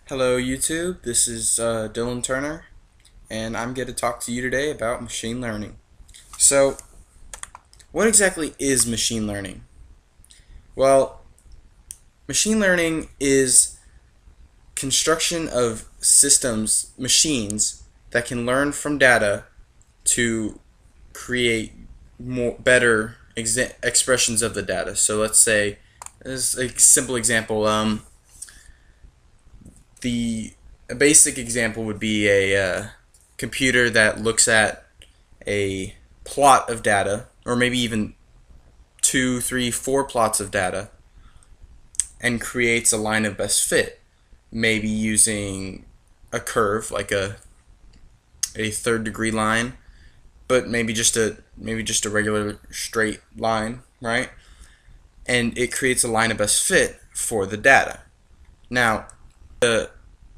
Hello YouTube, this is Dylan Turner, and I'm going to talk to you today about machine learning. So, what exactly is machine learning? Well, machine learning is construction of systems, machines, that can learn from data to create better expressions of the data. So let's say, as a simple example, a basic example would be a computer that looks at a plot of data, or maybe even two, three, four plots of data, and creates a line of best fit, maybe using a curve like a third degree line, but maybe just a regular straight line, right? And it creates a line of best fit for the data. Now,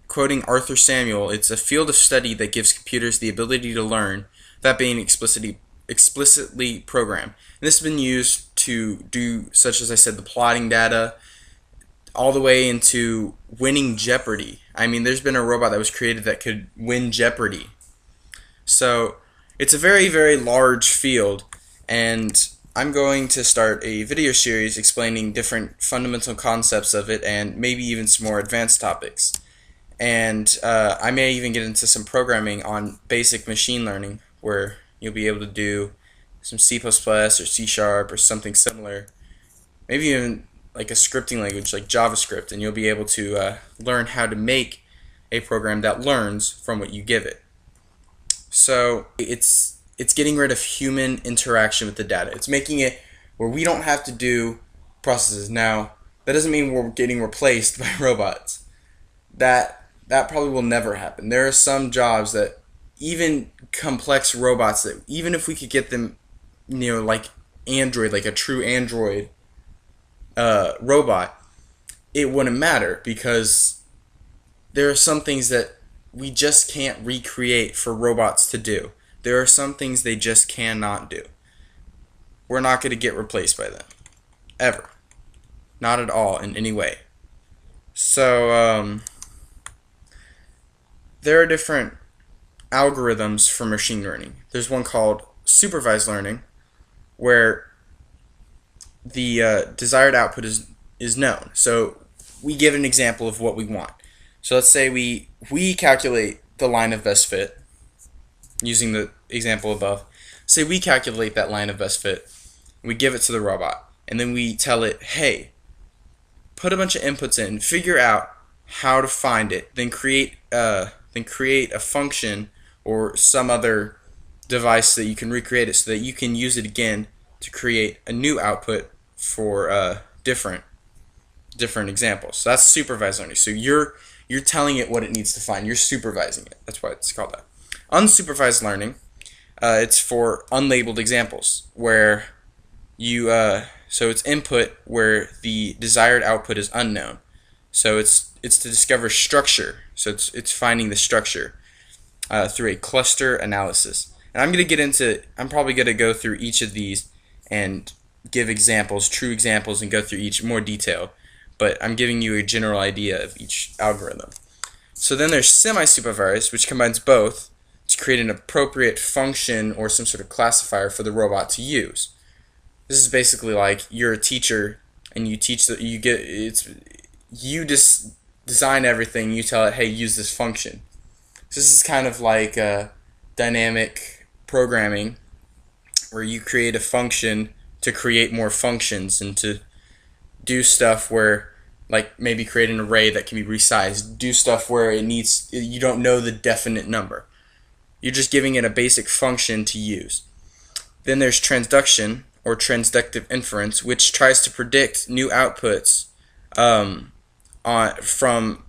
quoting Arthur Samuel, it's a field of study that gives computers the ability to learn without being explicitly programmed. And this has been used to do, such as I said, the plotting data, all the way into winning Jeopardy. I mean, there's been a robot that was created that could win Jeopardy. So it's a very, very large field, and I'm going to start a video series explaining different fundamental concepts of it and maybe even some more advanced topics. And I may even get into some programming on basic machine learning, where you'll be able to do some C++ or C# or something similar, maybe even like a scripting language like JavaScript, and you'll be able to learn how to make a program that learns from what you give it. So it's getting rid of human interaction with the data. It's making it where we don't have to do processes. Now, that doesn't mean we're getting replaced by robots. That probably will never happen. There are some jobs that, even complex robots, that even if we could get them, like Android, like a true Android robot, it wouldn't matter, because there are some things that we just can't recreate for robots to do. There are some things they just cannot do. We're not going to get replaced by them. Ever. Not at all, in any way. So, there are different algorithms for machine learning. There's one called supervised learning, where the desired output is known. So we give an example of what we want. So let's say we calculate the line of best fit using the example above. Say we calculate that line of best fit, we give it to the robot, and then we tell it, hey, put a bunch of inputs in, figure out how to find it, then create a function or some other device that you can recreate it so that you can use it again to create a new output for different examples. So that's supervised learning. So you're telling it what it needs to find. You're supervising it. That's why it's called that. Unsupervised learning, it's for unlabeled examples, where so it's input where the desired output is unknown. So it's to discover structure. So it's finding the structure through a cluster analysis. And I'm probably going to go through each of these and give examples, true examples, and go through each in more detail. But I'm giving you a general idea of each algorithm. So then there's semi-supervised, which combines both to create an appropriate function or some sort of classifier for the robot to use. This is basically like you're a teacher and you teach design everything. You tell it, hey, use this function. So this is kind of like dynamic programming, where you create a function to create more functions and to do stuff where, like maybe create an array that can be resized, do stuff where you don't know the definite number. You're just giving it a basic function to use. Then there's transduction, or transductive inference, which tries to predict new outputs from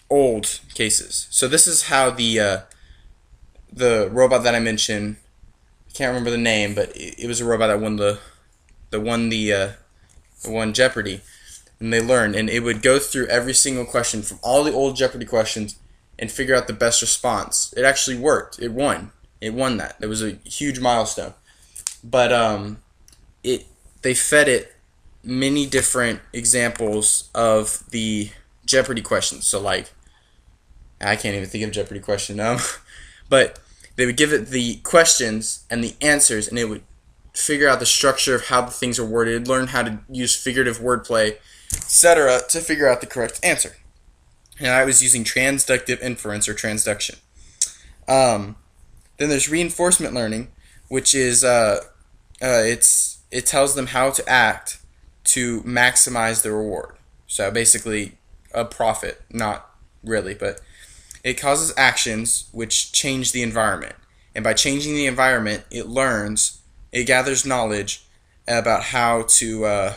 old cases. So this is how the robot that I mentioned, I can't remember the name, but it was a robot that won Jeopardy, and they learned, and it would go through every single question from all the old Jeopardy questions and figure out the best response. It actually worked. It won. It won that. It was a huge milestone. But they fed it many different examples of the Jeopardy questions. So like I can't even think of a Jeopardy question. But they would give it the questions and the answers, and it would figure out the structure of how the things are worded. It'd learn how to use figurative wordplay, etc., to figure out the correct answer. And I was using transductive inference or transduction. Then there's reinforcement learning, which is it tells them how to act to maximize the reward. So basically, a profit, not really, but it causes actions which change the environment. And by changing the environment, it gathers knowledge about how the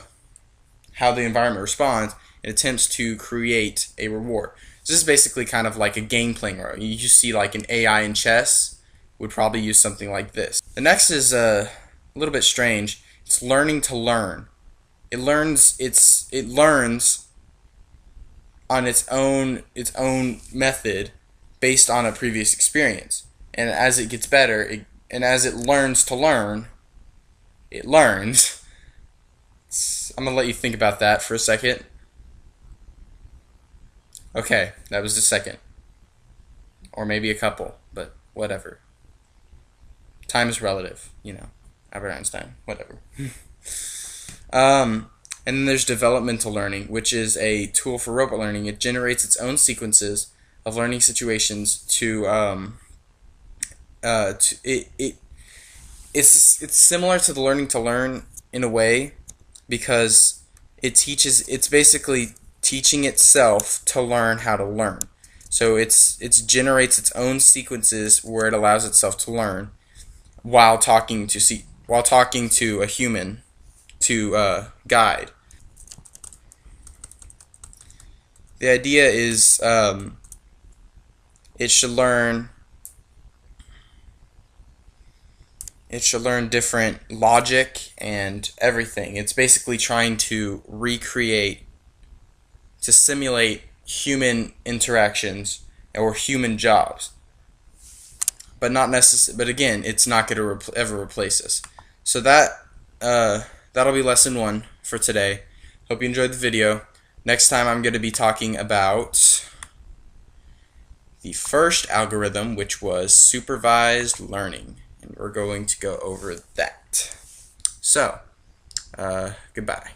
environment responds and attempts to create a reward. So this is basically kind of like a game playing role. You just see like an AI in chess would probably use something like this. The next is a little bit strange. It's learning to learn. It learns on its own method based on a previous experience. And as it gets better, and as it learns to learn, it learns. I'm going to let you think about that for a second. Okay, that was the second. Or maybe a couple, but whatever. Time is relative, Albert Einstein, whatever. And then there's developmental learning, which is a tool for robot learning. It generates its own sequences of learning situations it's similar to the learning to learn in a way, because it's basically teaching itself to learn how to learn. So it generates its own sequences where it allows itself to learn while talking to a human to guide. The idea is it should learn different logic and everything. It's basically trying to simulate human interactions or human jobs, but not necessarily. But again, it's not going to ever replace us. So that'll be lesson 1 for today. Hope you enjoyed the video. Next time I'm going to be talking about the first algorithm, which was supervised learning, and we're going to go over that. So, goodbye.